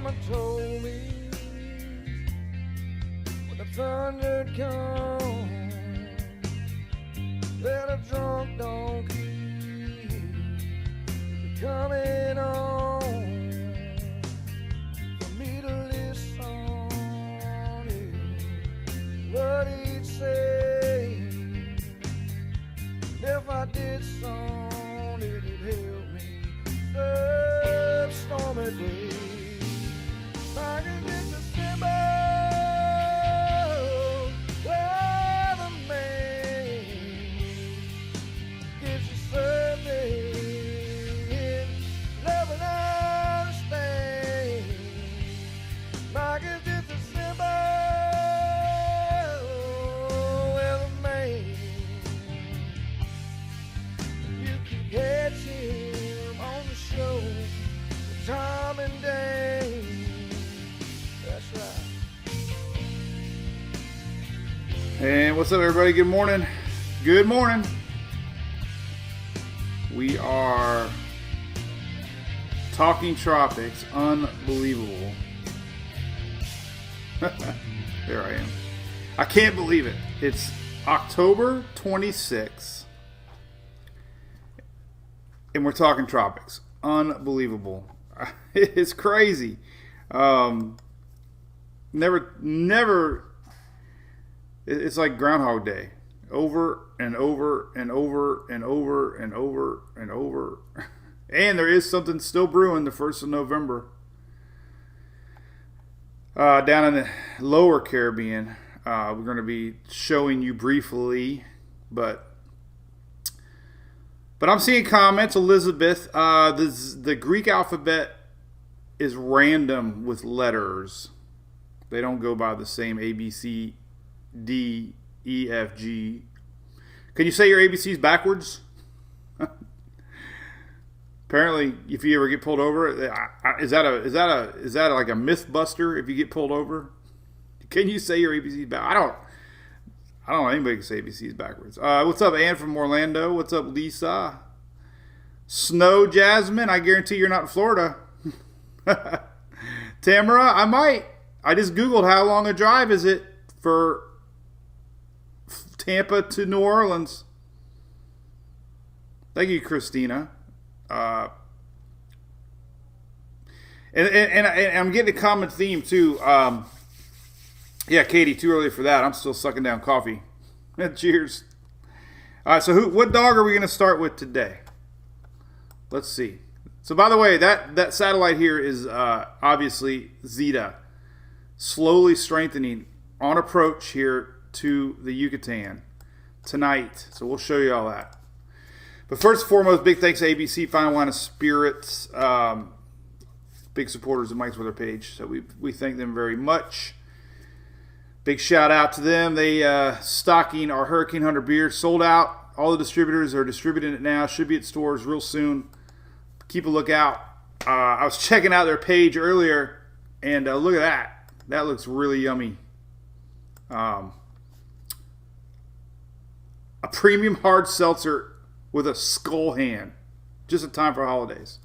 Mama told me when the thunder comes that a drunk don't keep coming on for me to listen to what he'd say. If I did some, it'd help me through stormy days. I can get the simple weatherman gives you something love and understand. I can get the simple weatherman. You can catch him on the show with Tom and Dave. That's right. And what's up, everybody? Good morning. Good morning. We are talking tropics. Unbelievable. There I am. I can't believe it. It's October 26th. And we're talking tropics. Unbelievable. It's crazy. Never. It's like Groundhog Day. Over and over and over and over and over and over. And there is something still brewing the 1st of November. Down in the lower Caribbean. We're going to be showing you briefly. But I'm seeing comments, Elizabeth. The Greek alphabet is random with letters. They don't go by the same A, B, C, D, E, F, G. Can you say your ABCs backwards? Apparently, if you ever get pulled over, is that like a myth buster? If you get pulled over, can you say your ABCs back? I don't know anybody can say ABCs backwards. What's up, Ann from Orlando? What's up, Lisa? Snow Jasmine, I guarantee you're not in Florida. Tamara, I might. I just Googled how long a drive is it for Tampa to New Orleans. Thank you, Christina. And I'm getting a common theme too. Yeah, Katie, too early for that. I'm still sucking down coffee. Cheers. All right, so what dog are we going to start with today? Let's see. So, by the way, that satellite here is obviously Zeta, slowly strengthening on approach here to the Yucatan tonight. So we'll show you all that. But first and foremost, big thanks to ABC Fine Wine and Spirits, big supporters of Mike's Weather page. So we thank them very much. Big shout out to them. They stocking our Hurricane Hunter beer. Sold out. All the distributors are distributing it now. Should be at stores real soon. Keep a lookout. I was checking out their page earlier, and look at that. That looks really yummy. A premium hard seltzer with a skull hand. Just in time for holidays.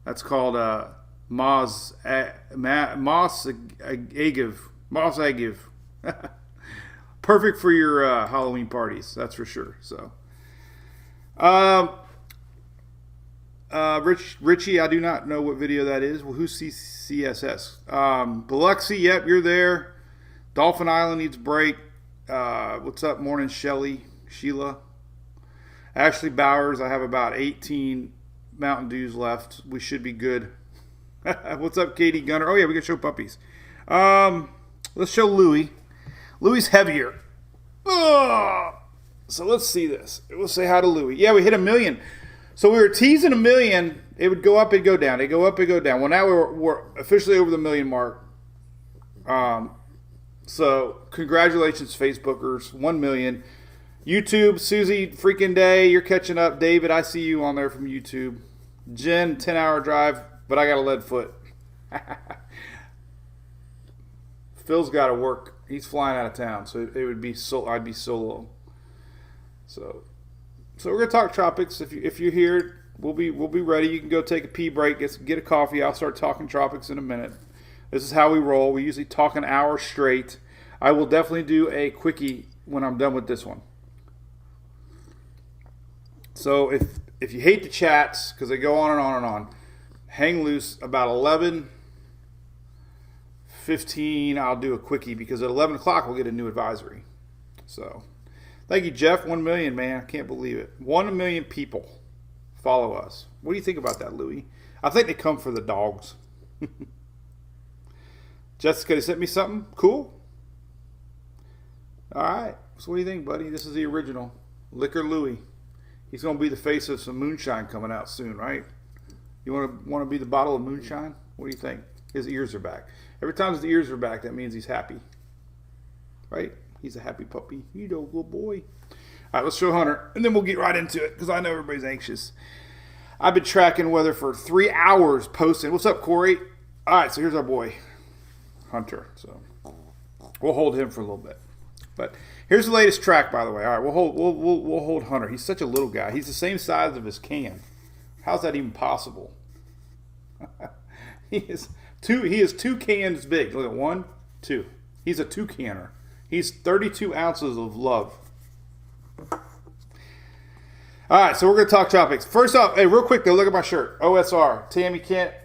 That's called Moss Agiv. Perfect for your Halloween parties, that's for sure. So, Richie, I do not know what video that is. Well, who's CSS? Biloxi, yep, you're there. Dolphin Island needs a break. What's up, morning, Sheila. Ashley Bowers, I have about 18 Mountain Dews left. We should be good. What's up, Katie Gunner? Oh, yeah, we got to show puppies. Let's show Louie. Louie's heavier. Ugh. So let's see this. We'll say hi to Louie. Yeah, we hit 1 million. So we were teasing 1 million. It would go up, it'd go down. It'd go up, it'd go down. Well, now we're officially over the 1 million mark. So congratulations, Facebookers. 1 million. YouTube, Susie, freaking day. You're catching up. David, I see you on there from YouTube. Jen, 10-hour drive, but I got a lead foot. Phil's got to work. He's flying out of town, so it would be I'd be solo. So we're gonna talk tropics. If you're here, we'll be ready. You can go take a pee break, get a coffee. I'll start talking tropics in a minute. This is how we roll. We usually talk an hour straight. I will definitely do a quickie when I'm done with this one. So if you hate the chats, because they go on and on and on, hang loose. About 11:15, I'll do a quickie, because at 11 o'clock we'll get a new advisory. So thank you, Jeff. 1 million, man. I can't believe it. 1 million people follow us. What do you think about that, Louie? I think they come for the dogs. Jessica sent me something cool. All right. So what do you think, buddy? This is the original Liquor Louie. He's going to be the face of some moonshine coming out soon, right? You want to be the bottle of moonshine? What do you think? His ears are back. Every time his ears are back, that means he's happy. Right? He's a happy puppy. You know, good boy. All right, let's show Hunter, and then we'll get right into it, because I know everybody's anxious. I've been tracking weather for 3 hours posting. What's up, Corey? All right, so here's our boy, Hunter. So we'll hold him for a little bit. But here's the latest track, by the way. All right, we'll hold Hunter. He's such a little guy. He's the same size of his can. How's that even possible? He is 2 cans big. Look at 1, 2. He's a 2-canner. He's 32 ounces of love. All right, so we're going to talk topics. First off, hey, real quick though, look at my shirt. OSR. Tammy Kent,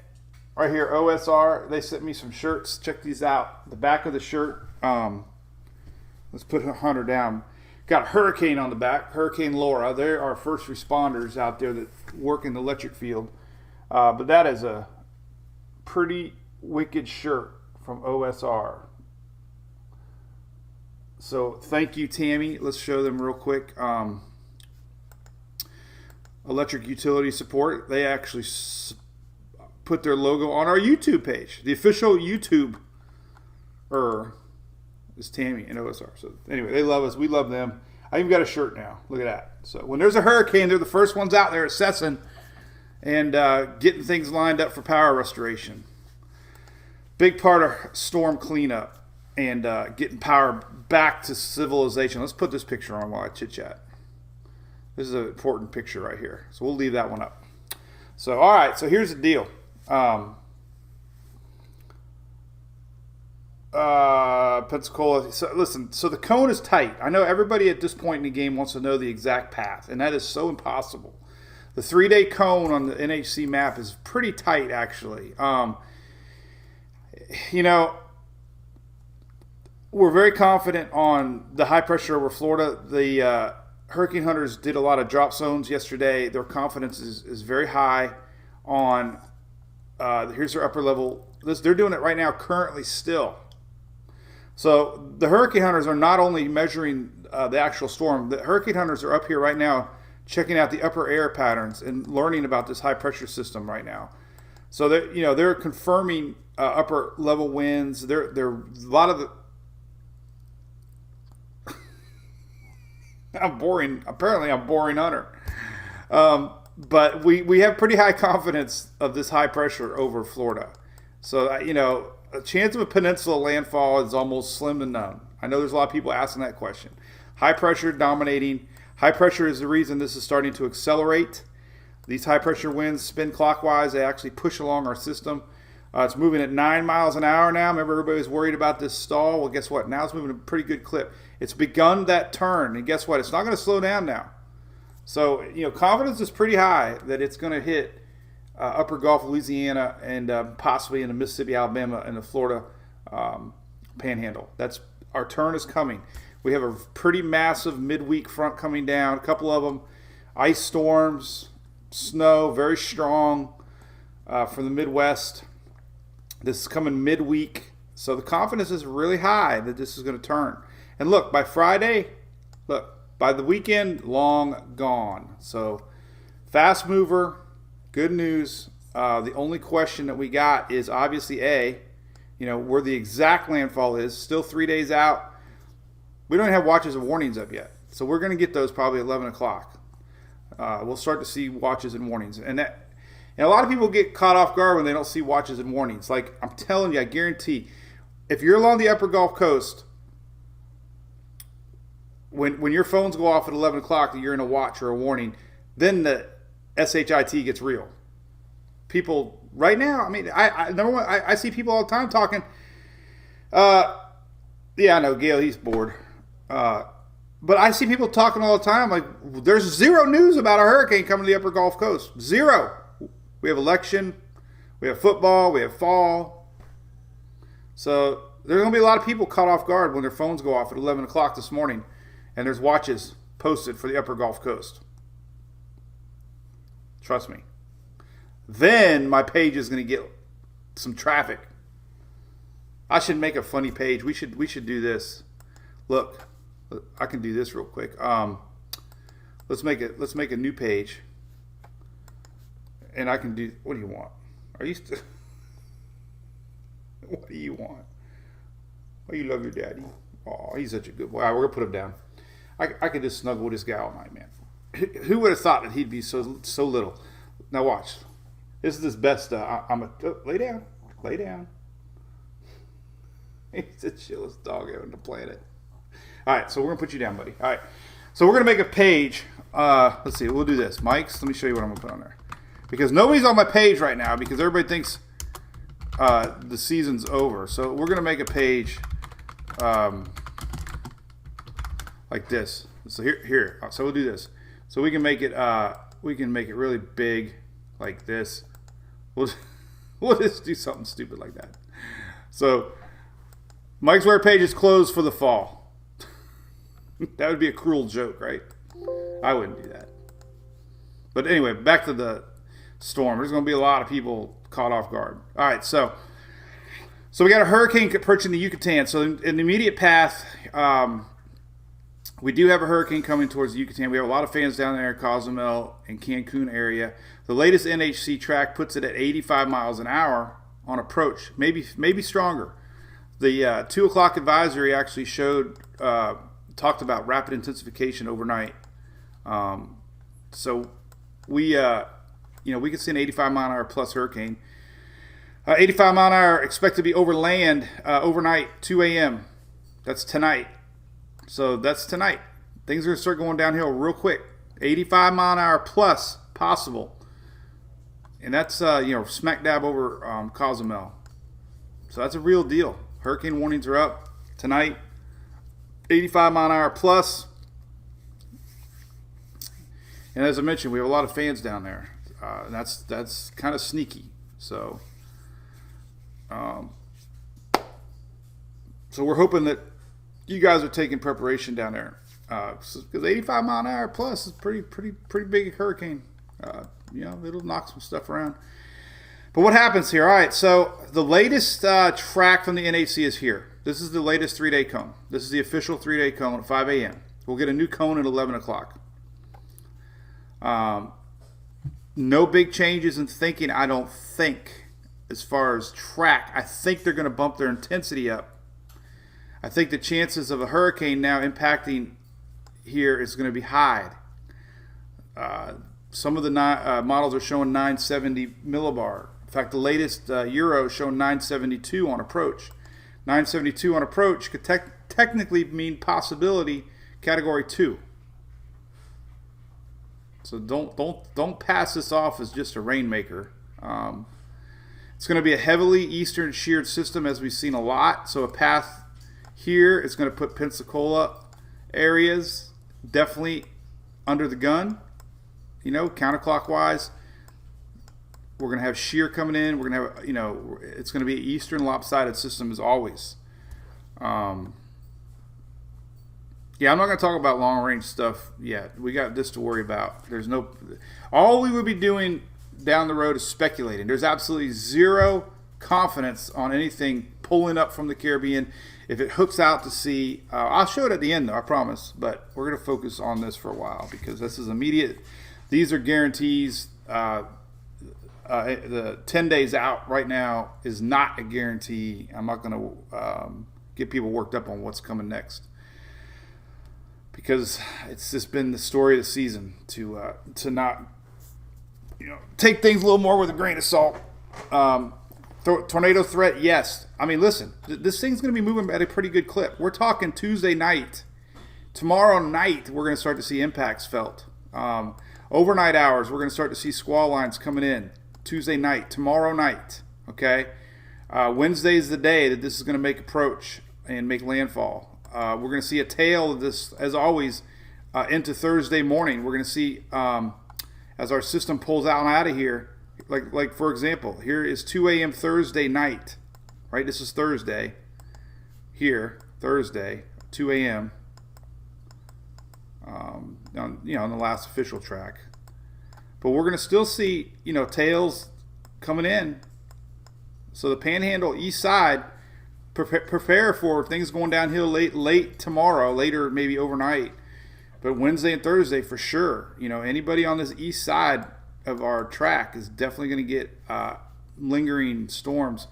right here, OSR. They sent me some shirts. Check these out. The back of the shirt, let's put Hunter down. Got a hurricane on the back, Hurricane Laura. They're our first responders out there that work in the electric field. But that is a pretty wicked shirt from OSR. So thank you, Tammy. Let's show them real quick. Electric utility support. They actually put their logo on our YouTube page. The official YouTube is Tammy and OSR. So anyway, they love us. We love them. I even got a shirt now. Look at that. So when there's a hurricane, they're the first ones out there assessing and getting things lined up for power restoration. Big part of storm cleanup and getting power back to civilization. Let's put this picture on while I chit-chat. This is an important picture right here. So we'll leave that one up. So, all right. So here's the deal. Pensacola. So listen, so the cone is tight. I know everybody at this point in the game wants to know the exact path, and that is so impossible. The 3-day cone on the NHC map is pretty tight, actually. You know, we're very confident on the high pressure over Florida. The Hurricane Hunters did a lot of drop zones yesterday. Their confidence is very high on, here's their upper level. They're doing it right now currently still. So the Hurricane Hunters are not only measuring the actual storm, the Hurricane Hunters are up here right now checking out the upper air patterns and learning about this high pressure system right now. So they're confirming upper level winds. They're a lot of the I'm boring. Apparently, I'm boring Hunter. But we have pretty high confidence of this high pressure over Florida. So, a chance of a peninsula landfall is almost slim to none. I know there's a lot of people asking that question. High pressure dominating. High pressure is the reason this is starting to accelerate. These high pressure winds spin clockwise. They actually push along our system. It's moving at 9 miles an hour now. Remember, everybody was worried about this stall. Well, guess what? Now it's moving at a pretty good clip. It's begun that turn, and guess what? It's not going to slow down now. So, confidence is pretty high that it's going to hit upper Gulf, Louisiana, and possibly into Mississippi, Alabama, and the Florida panhandle. Our turn is coming. We have a pretty massive midweek front coming down. A couple of them, ice storms, snow, very strong from the Midwest. This is coming midweek, so the confidence is really high that this is going to turn. And look, by Friday, by the weekend, long gone. So fast mover, good news. The only question that we got is obviously where the exact landfall is. Still 3 days out. We don't have watches and warnings up yet, so we're going to get those probably 11 o'clock. We'll start to see watches and warnings, and a lot of people get caught off guard when they don't see watches and warnings. Like, I'm telling you, I guarantee, if you're along the upper Gulf Coast, when your phones go off at 11 o'clock that you're in a watch or a warning, then the SHIT gets real. People right now. I mean, number one, I see people all the time talking. Yeah, I know Gail. He's bored. But I see people talking all the time like there's zero news about a hurricane coming to the upper Gulf Coast. Zero. We have election. We have football. We have fall. So there's going to be a lot of people caught off guard when their phones go off at 11 o'clock this morning and there's watches posted for the upper Gulf Coast. Trust me. Then my page is going to get some traffic. I should make a funny page. We should do this. Look, I can do this real quick. Let's make a new page. And I can do. What do you want? Are you? What do you want? Oh, you love your daddy. Oh, he's such a good boy. All right, we're gonna put him down. I could just snuggle with this guy all night, man. Who would have thought that he'd be so little? Now watch. This is his best. Lay down. Lay down. He's the chillest dog on the planet. All right, so we're gonna put you down, buddy. All right, so we're gonna make a page. Let's see. We'll do this, Mike's. Let me show you what I'm gonna put on there, because nobody's on my page right now because everybody thinks the season's over. So we're gonna make a page like this. So here. So we'll do this. So we can make it. We can make it really big, like this. We'll just do something stupid like that. So Mike's Wear page is closed for the fall. That would be a cruel joke, right? I wouldn't do that. But anyway, back to the storm. There's going to be a lot of people caught off guard. All right, so we got a hurricane approaching the Yucatan. So in the immediate path, we do have a hurricane coming towards the Yucatan. We have a lot of fans down there in Cozumel and Cancun area. The latest NHC track puts it at 85 miles an hour on approach, maybe stronger. The 2 o'clock advisory actually talked about rapid intensification overnight. So we could see an 85 mile an hour plus hurricane. 85 mile an hour expected to be over land overnight, 2 a.m. That's tonight. So that's tonight. Things are going to start going downhill real quick. 85 mile an hour plus possible. And that's, smack dab over Cozumel. So that's a real deal. Hurricane warnings are up tonight. 85 mile an hour plus. And as I mentioned, we have a lot of fans down there. And that's kind of sneaky. So we're hoping that you guys are taking preparation down there. Because 85 mile an hour plus is pretty big hurricane. It'll knock some stuff around. But what happens here? All right, so the latest track from the NHC is here. This is the latest 3-day cone. This is the official 3-day cone at 5 a.m. We'll get a new cone at 11 o'clock. No big changes in thinking, I don't think, as far as track. I think they're going to bump their intensity up. I think the chances of a hurricane now impacting here is going to be high. Some of the models are showing 970 millibar. In fact, the latest Euro is showing 972 on approach. 972 on approach could technically mean possibility category 2. So don't pass this off as just a rainmaker. It's going to be a heavily eastern sheared system, as we've seen a lot. So a path here is going to put Pensacola areas definitely under the gun. Counterclockwise. We're going to have shear coming in. We're going to have, it's going to be an eastern lopsided system as always. I'm not going to talk about long range stuff yet. We got this to worry about. All we would be doing down the road is speculating. There's absolutely zero confidence on anything pulling up from the Caribbean. If it hooks out to sea, I'll show it at the end though, I promise. But we're going to focus on this for a while because this is immediate. These are guarantees. The 10 days out right now is not a guarantee. I'm not going to get people worked up on what's coming next, because it's just been the story of the season to not take things a little more with a grain of salt. Tornado threat, yes. I mean, listen, this thing's going to be moving at a pretty good clip. We're talking Tuesday night. Tomorrow night, we're going to start to see impacts felt. Overnight hours, we're going to start to see squall lines coming in. Tuesday night, tomorrow night. Okay, Wednesday is the day that this is going to make approach and make landfall. We're going to see a tail of this, as always, into Thursday morning. We're going to see as our system pulls out of here. Like for example, here is 2 a.m. Thursday night. Right, this is Thursday. Here, Thursday, 2 a.m. On the last official track. But we're going to still see, tails coming in. So the Panhandle east side, prepare for things going downhill late tomorrow, later maybe overnight. But Wednesday and Thursday for sure. Anybody on this east side of our track is definitely going to get lingering storms.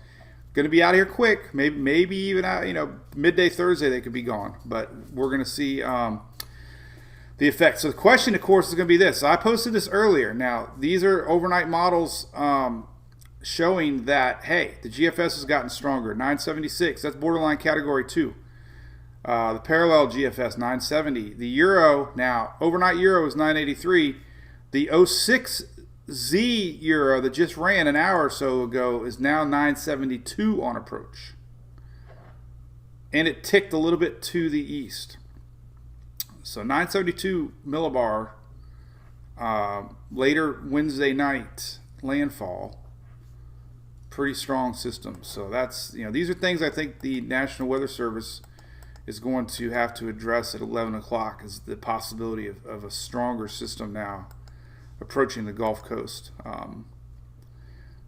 Going to be out of here quick. Maybe even midday Thursday they could be gone. But we're going to see the effect. So the question, of course, is going to be this. So I posted this earlier. Now, these are overnight models showing that, hey, the GFS has gotten stronger. 976, that's borderline category 2. The parallel GFS, 970. The Euro, now, overnight Euro is 983. The 06Z Euro that just ran an hour or so ago is now 972 on approach. And it ticked a little bit to the east. So 972 millibar later Wednesday night landfall. Pretty strong system. So that's, these are things I think the National Weather Service is going to have to address at 11 o'clock, is the possibility of a stronger system now approaching the Gulf Coast.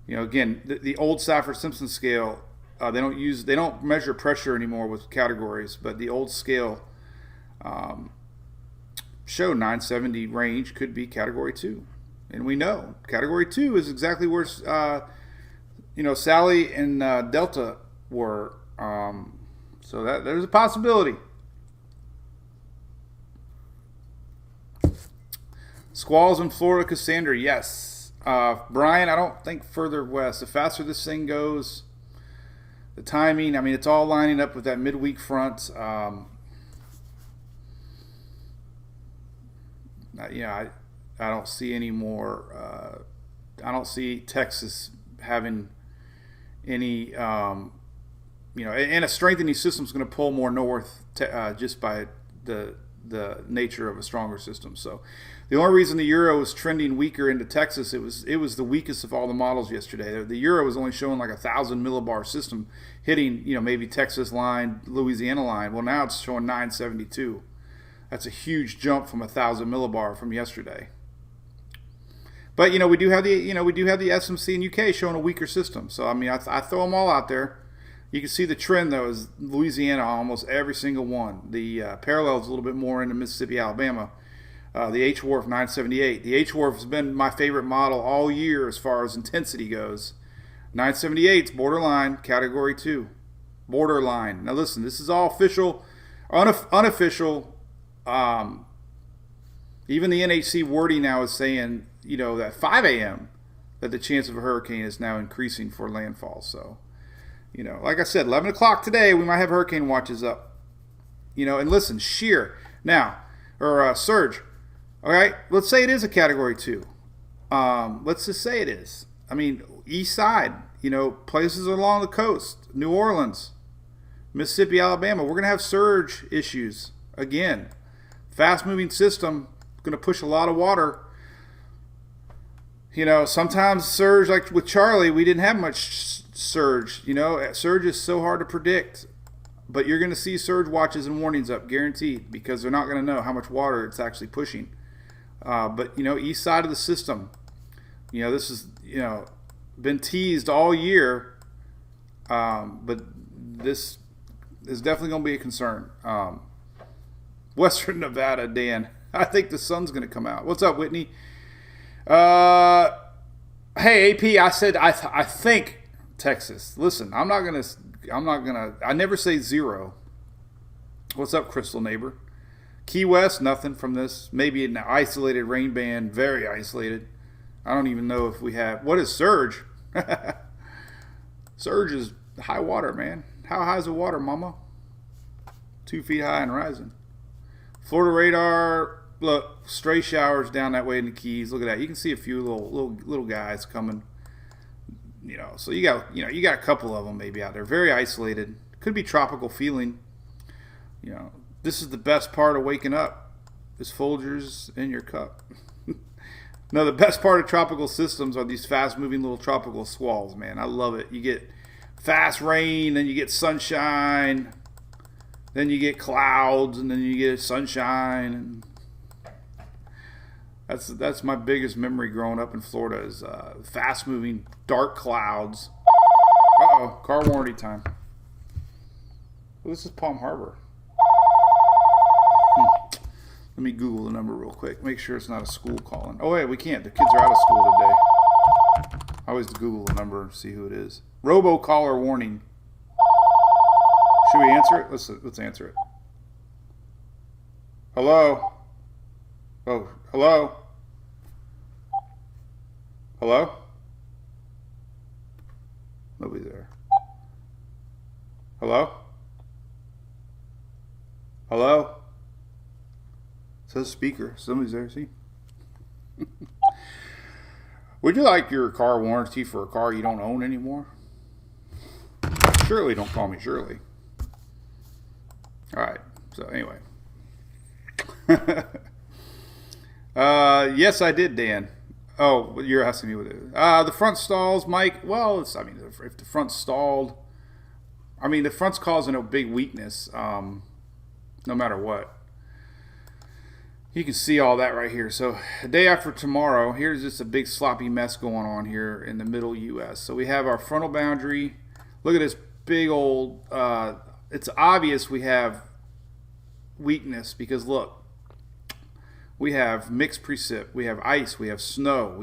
Again, the old Safford-Simpson scale, they don't measure pressure anymore with categories, but the old scale show 970 range could be category 2. And we know category 2 is exactly where Sally and Delta were. So that there's a possibility. Squalls in Florida, Cassandra, yes. Brian, I don't think further west. The faster this thing goes, the timing, it's all lining up with that midweek front. I don't see any more. I don't see Texas having any. And a strengthening system is going to pull more north just by the nature of a stronger system. So the only reason the Euro was trending weaker into Texas, it was the weakest of all the models yesterday. The Euro was only showing like 1,000 millibar system hitting maybe Texas line, Louisiana line. Well, now it's showing 972. That's a huge jump from 1,000 millibar from yesterday. But we do have the SMC in UK showing a weaker system. So I throw them all out there. You can see the trend though is Louisiana, almost every single one. The parallels a little bit more into Mississippi, Alabama. The H-Wharf 978. The H-Wharf has been my favorite model all year as far as intensity goes. 978 is borderline category 2. Borderline. Now listen, this is all official, unofficial. Even the NHC wording now is saying, that 5 a.m. that the chance of a hurricane is now increasing for landfall. So, like I said, 11 o'clock today, we might have hurricane watches up. And listen, shear now, or surge. All right, let's say it is a category 2. Let's just say it is. East side, places along the coast, New Orleans, Mississippi, Alabama, we're going to have surge issues again. Fast-moving system, going to push a lot of water. Sometimes surge, like with Charlie, we didn't have much surge. Surge is so hard to predict. But you're going to see surge watches and warnings up, guaranteed, because they're not going to know how much water it's actually pushing. But, east side of the system, this has, been teased all year. But this is definitely going to be a concern. Western Nevada, Dan. I think the sun's going to come out. What's up, Whitney? Hey, AP, I said I think Texas. Listen, I never say zero. What's up, Crystal Neighbor? Key West, nothing from this. Maybe an isolated rain band, very isolated. I don't even know if we have. What is surge? Surge is high water, man. How high is the water, mama? 2 feet high and rising. Florida radar, look, stray showers down that way in the Keys. Look at that. You can see a few little guys coming. So you got a couple of them maybe out there, very isolated. Could be tropical feeling. This is the best part of waking up, is Folgers in your cup. No, the best part of tropical systems are these fast-moving little tropical squalls, man. I love it. You get fast rain, then you get sunshine, then you get clouds, and then you get sunshine. And that's my biggest memory growing up in Florida is fast-moving dark clouds. Uh-oh, car warranty time. Well, this is Palm Harbor. Let me Google the number real quick. Make sure it's not a school calling. Oh, wait, we can't. The kids are out of school today. I always Google the number and see who it is. Robocaller warning. Should we answer it? Let's answer it. Hello? Oh, hello? Hello? Nobody's there. Hello? Hello? It says speaker. Somebody's there. See? Would you like your car warranty for a car you don't own anymore? Shirley, don't call me Shirley. All right. So anyway. Yes, I did, Dan. Oh, you're asking me what it is. The front stalls, Mike. Well, if the front's stalled, the front's causing a big weakness. No matter what. You can see all that right here. So the day after tomorrow, here's just a big sloppy mess going on here in the middle U.S. So we have our frontal boundary. Look at this big old, it's obvious we have weakness because look, we have mixed precip, we have ice, we have snow,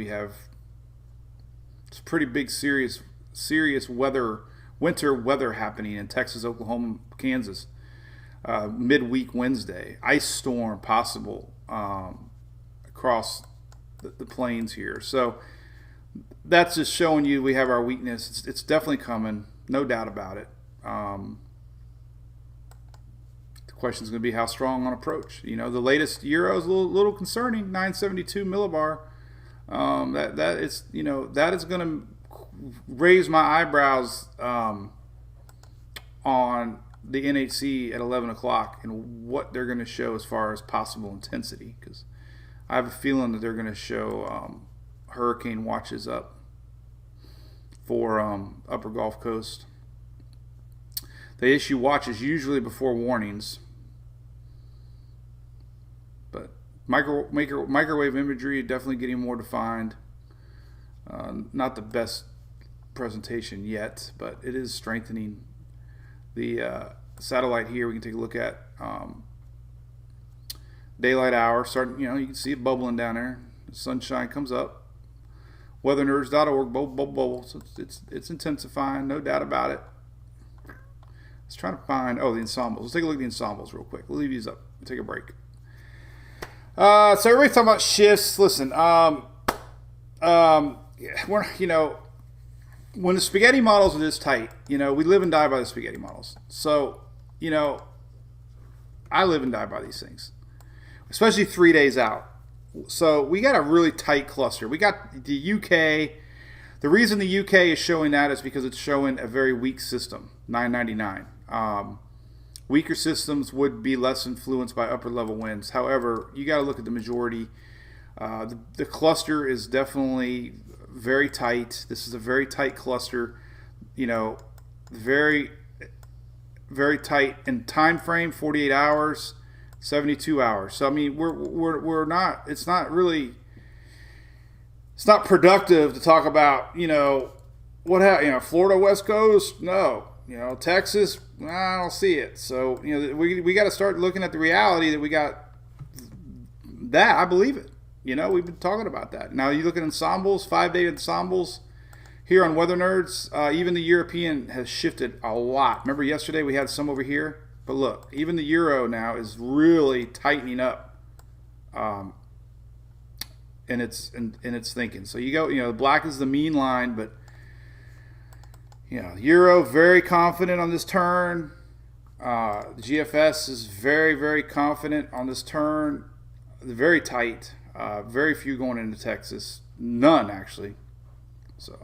it's pretty big serious winter weather happening in Texas, Oklahoma, Kansas. Midweek Wednesday, ice storm possible across the plains here. So that's just showing you we have our weakness. It's definitely coming, no doubt about it. The question is going to be how strong on approach. The latest Euro is a little concerning, 972 millibar. That is going to raise my eyebrows on the NHC at 11 o'clock and what they're going to show as far as possible intensity, because I have a feeling that they're going to show hurricane watches up for upper Gulf Coast. They issue watches usually before warnings, but microwave imagery definitely getting more defined. Not the best presentation yet, but it is strengthening. The satellite here we can take a look at. Daylight hour starting, you can see it bubbling down there. The sunshine comes up. Weathernerds.org, bubble. So it's intensifying, no doubt about it. Let's try to find the ensembles. Let's take a look at the ensembles real quick. We'll leave these up. We'll take a break. So everybody's talking about shifts. Listen, when the spaghetti models are this tight, we live and die by the spaghetti models. So, I live and die by these things, especially 3 days out. So we got a really tight cluster. We got the UK. The reason the UK is showing that is because it's showing a very weak system, 999. Weaker systems would be less influenced by upper level winds. However, you got to look at the majority. The cluster is definitely very tight. This is a very tight cluster, very, very tight in time frame, 48 hours, 72 hours. So we're not. It's not productive to talk about what happened. Florida West Coast, no. Texas, I don't see it. So we got to start looking at the reality that we got. That I believe it. We've been talking about that. Now you look at ensembles, 5-day ensembles here on Weather Nerds. Even the European has shifted a lot. Remember yesterday we had some over here? But look, even the Euro now is really tightening up in its thinking. So you go, black is the mean line, but Euro very confident on this turn. The GFS is very, very confident on this turn. Very tight. Very few going into Texas. None, actually. So,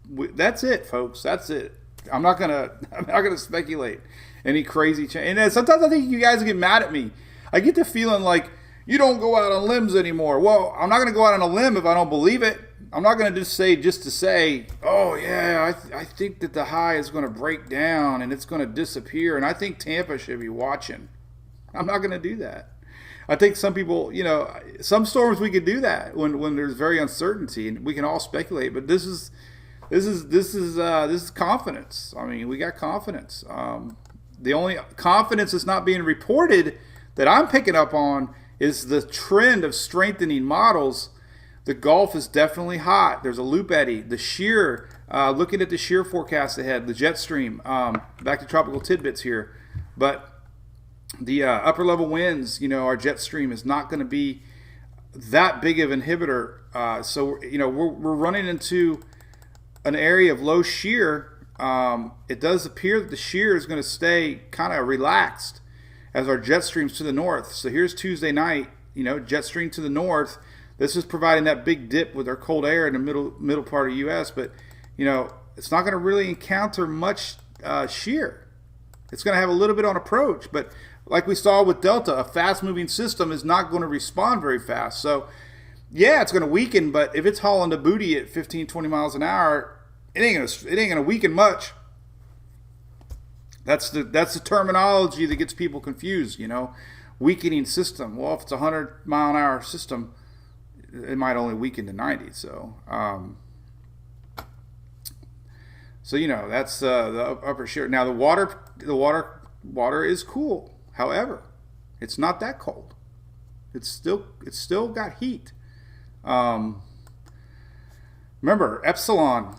that's it, folks. That's it. I'm not gonna speculate any crazy change. And sometimes I think you guys get mad at me. I get the feeling like you don't go out on limbs anymore. Well, I'm not gonna go out on a limb if I don't believe it. I'm not gonna just to say, oh yeah, I think that the high is gonna break down and it's gonna disappear, and I think Tampa should be watching. I'm not gonna do that. I think some people, some storms we could do that when there's very uncertainty and we can all speculate. But this is confidence. I mean, we got confidence. The only confidence that's not being reported that I'm picking up on is the trend of strengthening models. The Gulf is definitely hot. There's a loop eddy. The shear, looking at the shear forecast ahead, the jet stream, back to tropical tidbits here. But the upper level winds, our jet stream is not going to be that big of an inhibitor. So, we're running into an area of low shear. It does appear that the shear is going to stay kind of relaxed as our jet streams to the north. So here's Tuesday night, jet stream to the north. This is providing that big dip with our cold air in the middle part of the U.S., but, it's not going to really encounter much shear. It's going to have a little bit on approach, but like we saw with Delta, a fast-moving system is not going to respond very fast. So, yeah, it's going to weaken, but if it's hauling the booty at 15, 20 miles an hour, it ain't gonna weaken much. That's the terminology that gets people confused. Weakening system. Well, if it's a 100-mile-an-hour system, it might only weaken to 90. So, that's the upper shear. Now the water is cool. However, it's not that cold. It's still got heat. Remember, Epsilon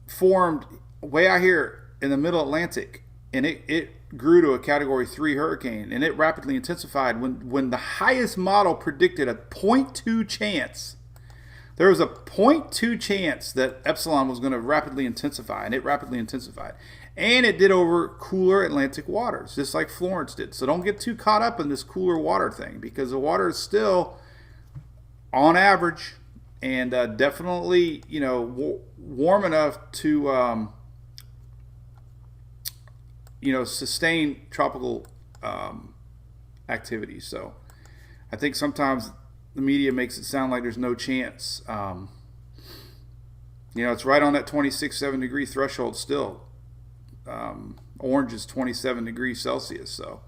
formed way out here in the middle Atlantic, and it grew to a Category 3 hurricane, and it rapidly intensified when the highest model predicted a 0.2 chance. There was a 0.2 chance that Epsilon was going to rapidly intensify, and it rapidly intensified. And it did over cooler Atlantic waters, just like Florence did. So don't get too caught up in this cooler water thing, because the water is still, on average, and definitely, warm enough to, sustain tropical activity. So I think sometimes the media makes it sound like there's no chance. It's right on that 26-7 degree threshold still. Orange is 27 degrees Celsius, so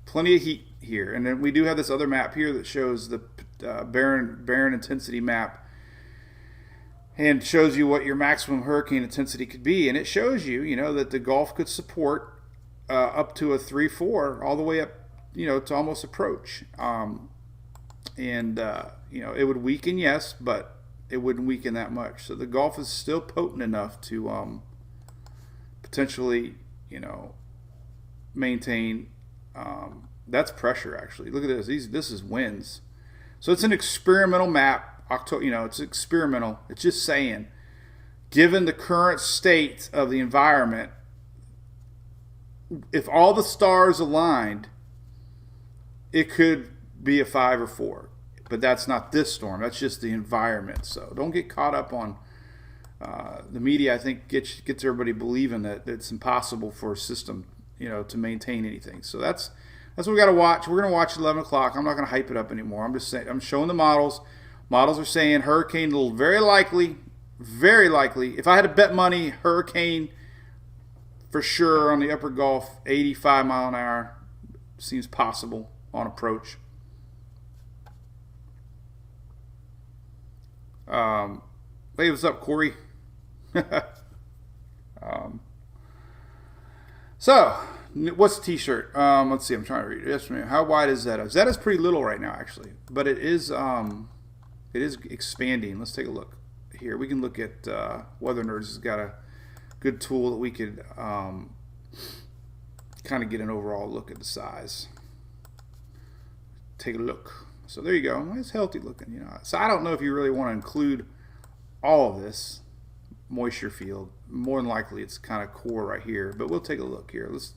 plenty of heat here. And then we do have this other map here that shows the barren intensity map, and shows you what your maximum hurricane intensity could be. And it shows you, that the Gulf could support up to a 3-4 all the way up, to almost approach. It would weaken, yes, but it wouldn't weaken that much. So the Gulf is still potent enough to potentially, maintain. That's pressure, actually. Look at this. This is winds. So it's an experimental map. It's experimental. It's just saying, given the current state of the environment, if all the stars aligned, it could be a 5 or 4. But that's not this storm. That's just the environment. So don't get caught up on the media. I think gets everybody believing that it's impossible for a system, to maintain anything. So that's what we got to watch. We're going to watch 11 o'clock. I'm not going to hype it up anymore. I'm just saying. I'm showing the models. Models are saying hurricane will very likely. If I had to bet money, hurricane for sure on the upper Gulf, 85 mile an hour seems possible on approach. Hey, what's up, Corey? So, what's the t-shirt? Let's see. I'm trying to read it. Yes, ma'am. How wide is Zeta? Zeta's pretty little right now, actually, but it is expanding. Let's take a look here. We can look at Weather Nerds has got a good tool that we could kind of get an overall look at the size. Take a look. So there you go. It's healthy looking, So I don't know if you really want to include all of this moisture field. More than likely, it's kind of core right here. But we'll take a look here. Let's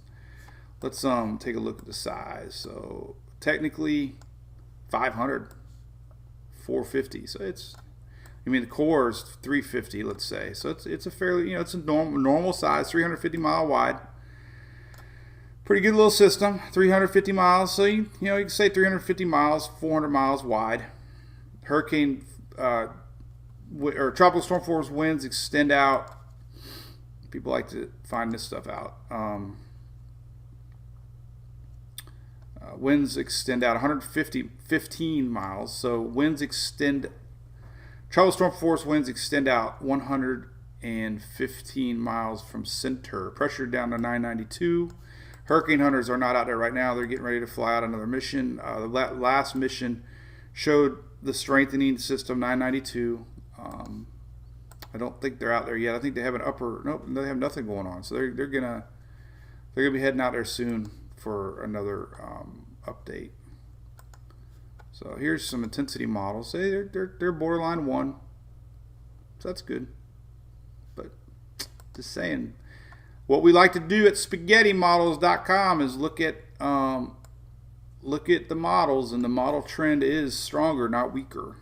take a look at the size. So technically, 500, 450. So it's I mean, the core is 350, let's say. So it's a fairly, it's a normal size, 350 mile wide. Pretty good little system, 350 miles. So you can say 350 miles, 400 miles wide. Hurricane or tropical storm force winds extend out. People like to find this stuff out. Winds extend out 15 miles. So tropical storm force winds extend out 115 miles from center. Pressure down to 992. Hurricane hunters are not out there right now. They're getting ready to fly out another mission. The last mission showed the strengthening system 992. I don't think they're out there yet. I think they have they have nothing going on. So they're gonna be heading out there soon for another update. So here's some intensity models. They're borderline 1. So that's good. But just saying, what we like to do at spaghettimodels.com is look at the models, and the model trend is stronger, not weaker.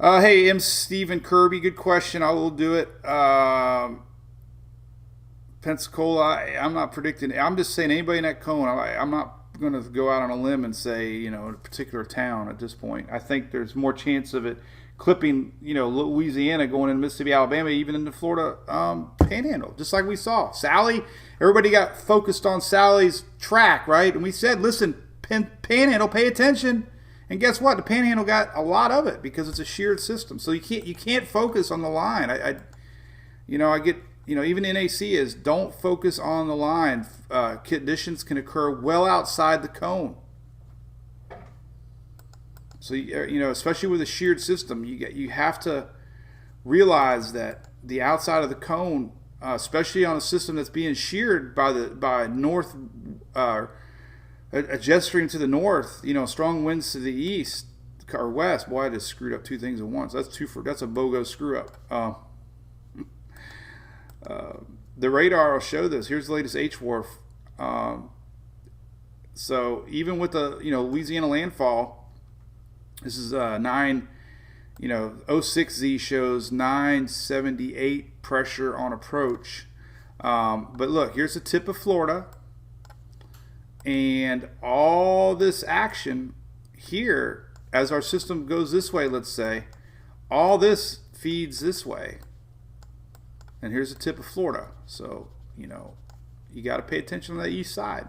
Hey, M. Stephen Kirby, good question. I will do it. Pensacola, I'm not predicting. I'm just saying anybody in that cone. I'm not going to go out on a limb and say, a particular town at this point. I think there's more chance of it clipping, Louisiana going into Mississippi, Alabama, even in the Florida panhandle, just like we saw. Sally, everybody got focused on Sally's track, right? And we said, listen, panhandle, pay attention. And guess what? The panhandle got a lot of it because it's a sheared system. So you can't focus on the line. I get, even NAC is don't focus on the line. Conditions can occur well outside the cone. So especially with a sheared system, you have to realize that the outside of the cone, especially on a system that's being sheared by north, a jet stream to the north, strong winds to the east or west. Boy, I just screwed up two things at once. That's a BOGO screw up. The radar will show this. Here's the latest HWRF. So even with the Louisiana landfall, this is 06Z shows 978 pressure on approach. But look, here's the tip of Florida. And all this action here, as our system goes this way, let's say, all this feeds this way. And here's the tip of Florida. So, you got to pay attention to the east side.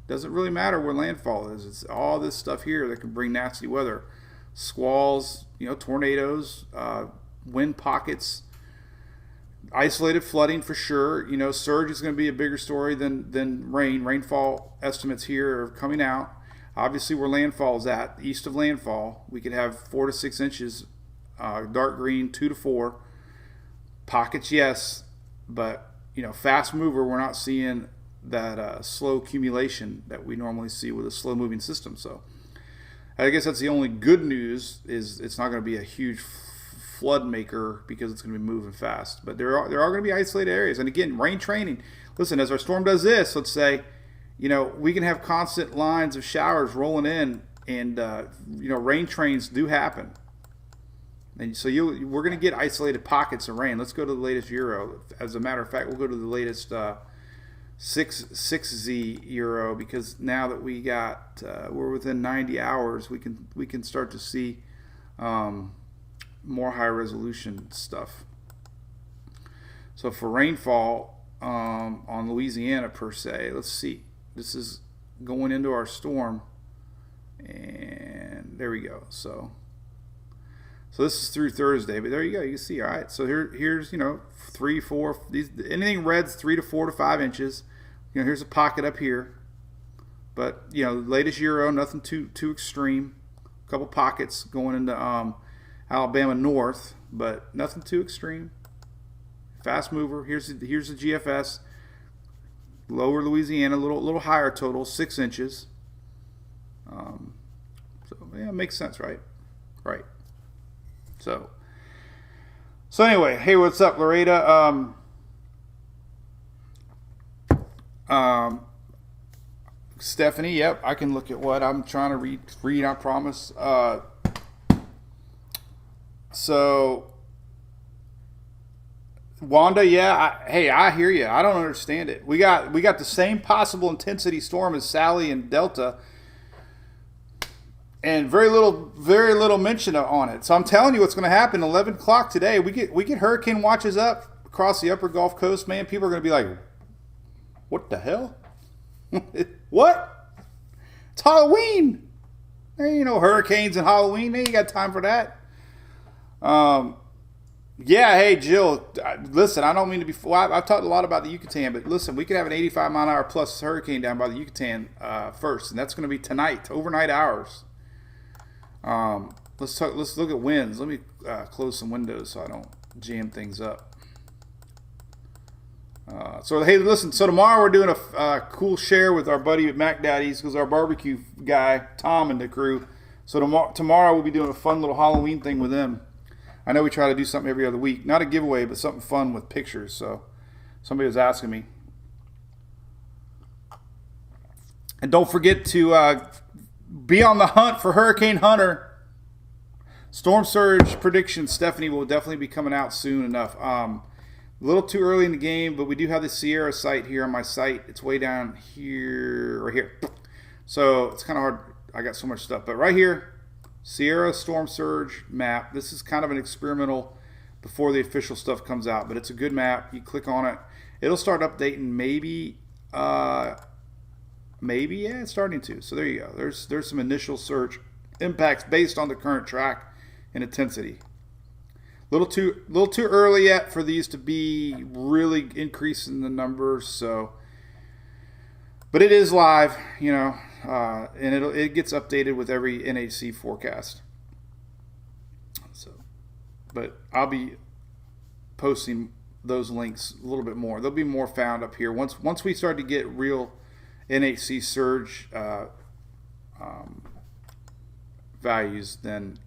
Doesn't really matter where landfall is. It's all this stuff here that can bring nasty weather. Squalls, tornadoes, wind pockets, isolated flooding for sure. Surge is going to be a bigger story than rain. Rainfall estimates here are coming out. Obviously, where landfall is at, east of landfall, we could have 4 to 6 inches, dark green, 2 to 4. Pockets, yes, but fast mover, we're not seeing that slow accumulation that we normally see with a slow moving system. So I guess that's the only good news, is it's not going to be a huge flood maker because it's going to be moving fast. But there are going to be isolated areas. And again, rain training. Listen, as our storm does this, let's say, we can have constant lines of showers rolling in, and rain trains do happen. And so we're going to get isolated pockets of rain. Let's go to the latest Euro. As a matter of fact, we'll go to the latest 6Z Euro, because now that we're within 90 hours, we can start to see more high resolution stuff. So for rainfall on Louisiana per se, let's see. This is going into our storm, and there we go. So this is through Thursday, but there you go. You can see. All right. So here's 3, 4. Anything red's 3 to 4 to 5 inches. Here's a pocket up here, but latest Euro, nothing too extreme. A couple pockets going into Alabama north, but nothing too extreme. Fast mover. Here's the GFS. Lower Louisiana, a little higher total, 6 inches. So yeah, it makes sense, right? Right. So anyway, hey, what's up, Loretta? Stephanie, yep, I can look at what I'm trying to read. I promise. So Wanda, yeah, I hear you. I don't understand it. We got the same possible intensity storm as Sally and Delta, and very little mention on it. So I'm telling you what's going to happen. 11 o'clock today, we get hurricane watches up across the upper Gulf Coast. Man, people are going to be like, "What the hell? What? It's Halloween. There ain't no hurricanes in Halloween. They ain't got time for that." Yeah, hey, Jill, listen, I don't mean to be... Well, I've talked a lot about the Yucatan, but listen, we could have an 85-mile-an-hour plus hurricane down by the Yucatan first, and that's going to be tonight, overnight hours. Let's look at winds. Let me close some windows so I don't jam things up. So, hey, listen, so tomorrow we're doing a cool share with our buddy at Mac Daddy's, because our barbecue guy, Tom, and the crew. So tomorrow we'll be doing a fun little Halloween thing with them. I know we try to do something every other week. Not a giveaway, but something fun with pictures. So somebody was asking me. And don't forget to be on the hunt for Hurricane Hunter. Storm surge predictions, Stephanie, will definitely be coming out soon enough. A little too early in the game, but we do have the Sierra site here on my site. It's way down here, right here. So it's kind of hard. I got so much stuff. But right here, Sierra storm surge map. This is kind of an experimental before the official stuff comes out, but it's a good map. You click on it, it'll start updating. Maybe, yeah, it's starting to. So there you go. There's some initial surge impacts based on the current track and intensity. Little too early yet for these to be really increasing the numbers. So, but it is live, you know. And it gets updated with every NHC forecast. So, but I'll be posting those links a little bit more. There'll be more found up here once we start to get real NHC surge values. Then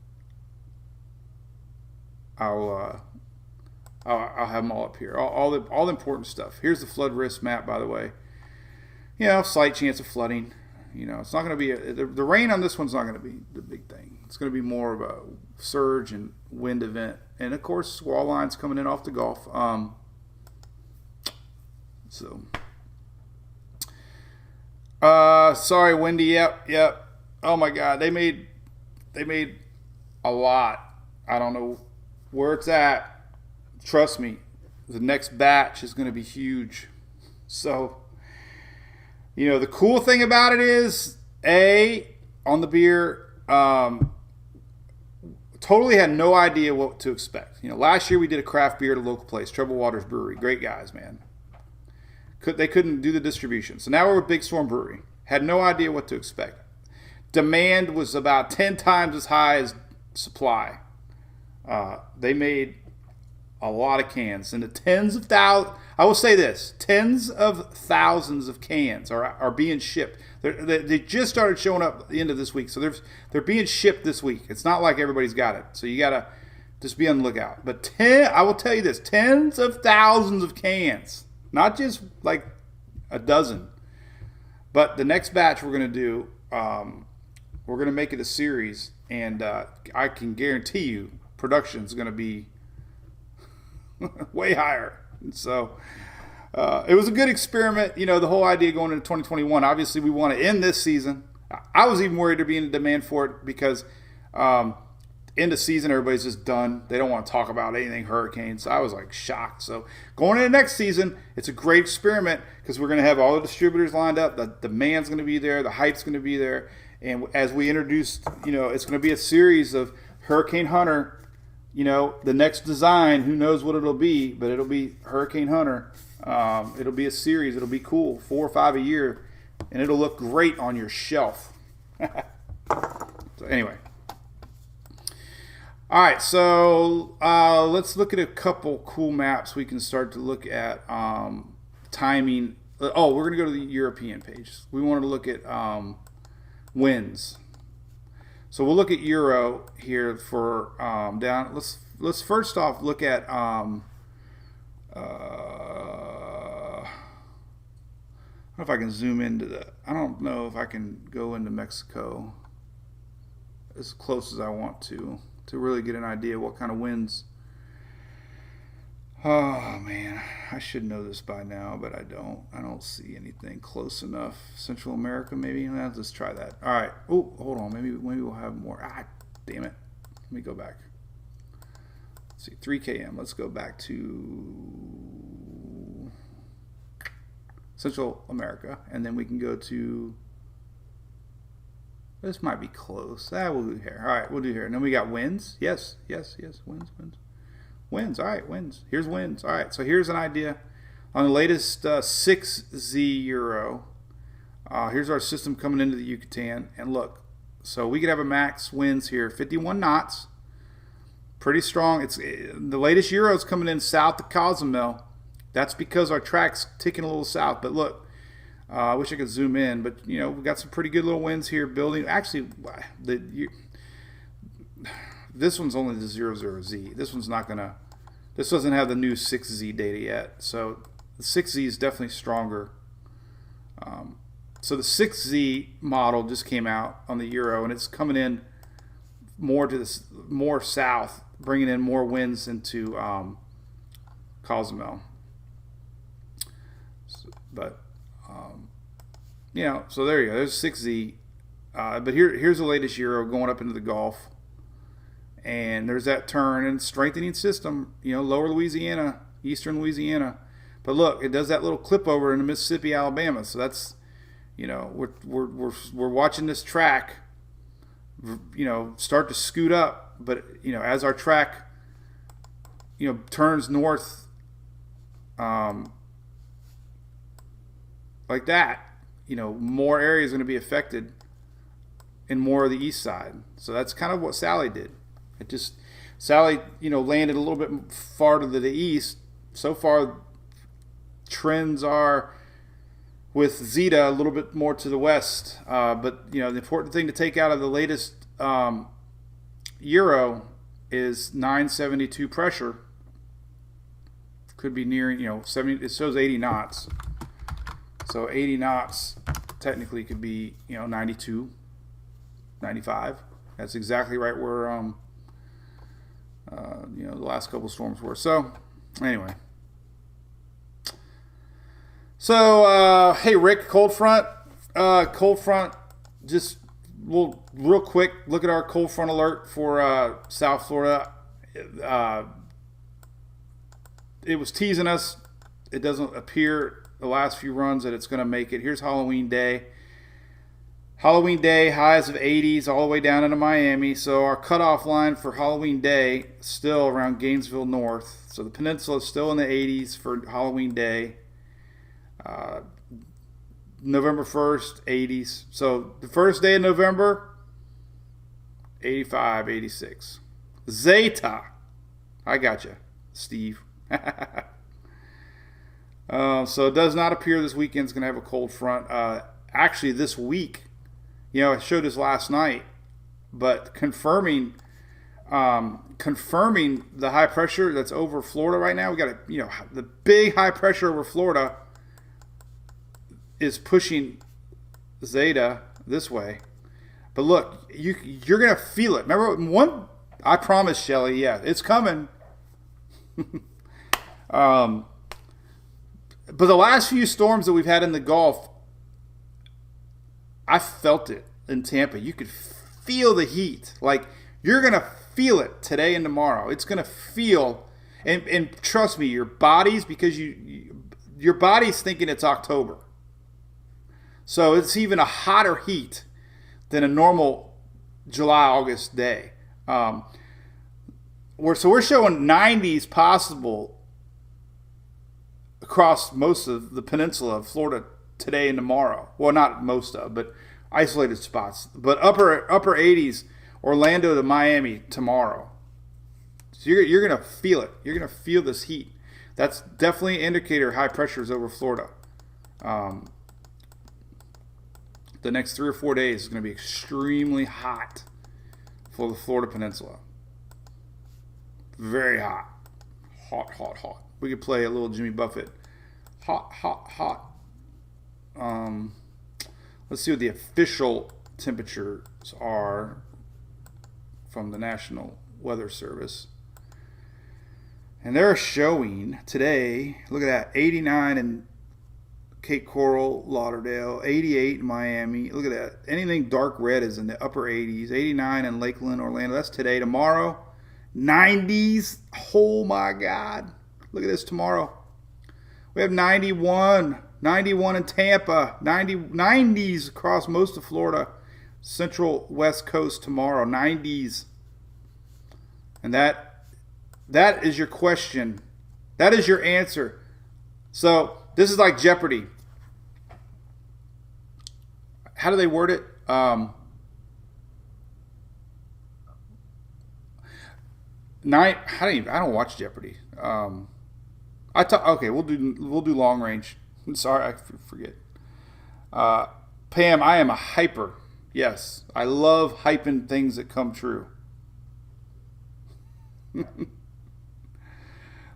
I'll have them all up here. All the important stuff. Here's the flood risk map, by the way. You know, slight chance of flooding. You know, it's not going to be the rain on this one's not going to be the big thing. It's going to be more of a surge and wind event, and of course, squall lines coming in off the Gulf. Sorry, Wendy. Yep. Oh my God, they made a lot. I don't know where it's at. Trust me, the next batch is going to be huge. So. You know, the cool thing about it is, on the beer, totally had no idea what to expect. You know, last year we did a craft beer at a local place, Trouble Waters Brewery. Great guys, man. They couldn't do the distribution. So now we're with Big Storm Brewery. Had no idea what to expect. Demand was about 10 times as high as supply. They made a lot of cans, and the tens of thousands. I will say this: tens of thousands of cans are being shipped. They just started showing up at the end of this week, so they're being shipped this week. It's not like everybody's got it, so you gotta just be on the lookout. But I will tell you this: tens of thousands of cans, not just like a dozen. But the next batch we're gonna do, we're gonna make it a series, and I can guarantee you, production's gonna be way higher. So it was a good experiment. You know, the whole idea going into 2021, obviously we want to end this season. I was even worried there'd be a demand for it because end of season, everybody's just done. They don't want to talk about anything hurricanes. So I was like shocked. So going into next season, it's a great experiment because we're going to have all the distributors lined up. The demand's going to be there. The hype's going to be there. And as we introduced, you know, it's going to be a series of Hurricane Hunter. You know, the next design, who knows what it'll be, but it'll be Hurricane Hunter. It'll be a series. It'll be cool, 4 or 5 a year, and it'll look great on your shelf. So anyway. All right, so let's look at a couple cool maps we can start to look at timing. Oh, we're going to go to the European page. We wanted to look at winds. So we'll look at Euro here for down. Let's first off look at I don't know if I can zoom into the. I don't know if I can go into Mexico as close as I want to. to really get an idea of what kind of winds. Oh man, I should know this by now, but I don't. I don't see anything close enough. Central America, maybe. Let's try that. All right. Oh, hold on. Maybe we'll have more. Damn it. Let me go back. Let's see, 3 km. Let's go back to Central America, and then we can go to. This might be close. We'll do here. All right, we'll do here. And then we got winds. Yes. Winds. All right, winds. Here's winds. All right, so here's an idea on the latest 6Z Euro. Here's our system coming into the Yucatan. And look, so we could have a max winds here, 51 knots. Pretty strong. It's the latest Euro is coming in south of Cozumel. That's because our track's ticking a little south. But look, I wish I could zoom in. But, you know, we got some pretty good little winds here building. Actually, this one's only the 00Z. This one's not going to, this doesn't have the new 6Z data yet. So the 6Z is definitely stronger. So the 6Z model just came out on the Euro, and it's coming in more to this, more south, bringing in more winds into Cozumel. You know, so there you go. There's 6Z. But here's the latest Euro going up into the Gulf. And there's that turn and strengthening system, you know, lower Louisiana, eastern Louisiana. But look, it does that little clip over into Mississippi, Alabama. So that's, you know, we're watching this track, you know, start to scoot up. But, you know, as our track, you know, turns north like that, you know, more areas are going to be affected in more of the east side. So that's kind of what Sally did. Sally, you know, landed a little bit farther to the east. So far, trends are with Zeta a little bit more to the west. But, you know, the important thing to take out of the latest Euro is 972 pressure. Could be nearing, you know, 70. It shows 80 knots. So 80 knots technically could be, you know, 92, 95. That's exactly right where you know, the last couple storms were. So anyway, so hey Rick, cold front, just we'll real quick look at our cold front alert for South Florida. It was teasing us. It doesn't appear the last few runs that it's going to make it. Here's Halloween Day. Halloween Day, highs of 80s all the way down into Miami. So our cutoff line for Halloween Day still around Gainesville North. So the peninsula is still in the 80s for Halloween Day. November 1st, 80s. So the first day of November, 85, 86. Zeta. I got you, Steve. So it does not appear this weekend's going to have a cold front. Actually, this week, you know, I showed this last night, but confirming the high pressure that's over Florida right now. We got you know, the big high pressure over Florida is pushing Zeta this way. But look, you're gonna feel it. Remember one? I promise, Shelly. Yeah, it's coming. But the last few storms that we've had in the Gulf, I felt it in Tampa. You could feel the heat. Like, you're going to feel it today and tomorrow. It's going to feel, and trust me, your body's, because your body's thinking it's October. So it's even a hotter heat than a normal July, August day. So we're showing 90s possible across most of the peninsula of Florida today and tomorrow. Well, not most of, but isolated spots. But upper 80s, Orlando to Miami tomorrow. So you're going to feel it. You're going to feel this heat. That's definitely an indicator high pressure is over Florida. The next 3 or 4 days is going to be extremely hot for the Florida Peninsula. Very hot. Hot, hot, hot. We could play a little Jimmy Buffett. Hot, hot, hot. Let's see what the official temperatures are from the National Weather Service. And they're showing today, look at that, 89 in Cape Coral, Lauderdale, 88 in Miami. Look at that. Anything dark red is in the upper 80s. 89 in Lakeland, Orlando. That's today. Tomorrow, 90s. Oh my God. Look at this tomorrow. We have 91 in Tampa, 90s across most of Florida, central west coast tomorrow, 90s. And that is your question. That is your answer. So this is like Jeopardy. How do they word it? I don't watch Jeopardy. Okay, we'll do long range. I'm sorry, I forget. Pam, I am a hyper. Yes, I love hyping things that come true.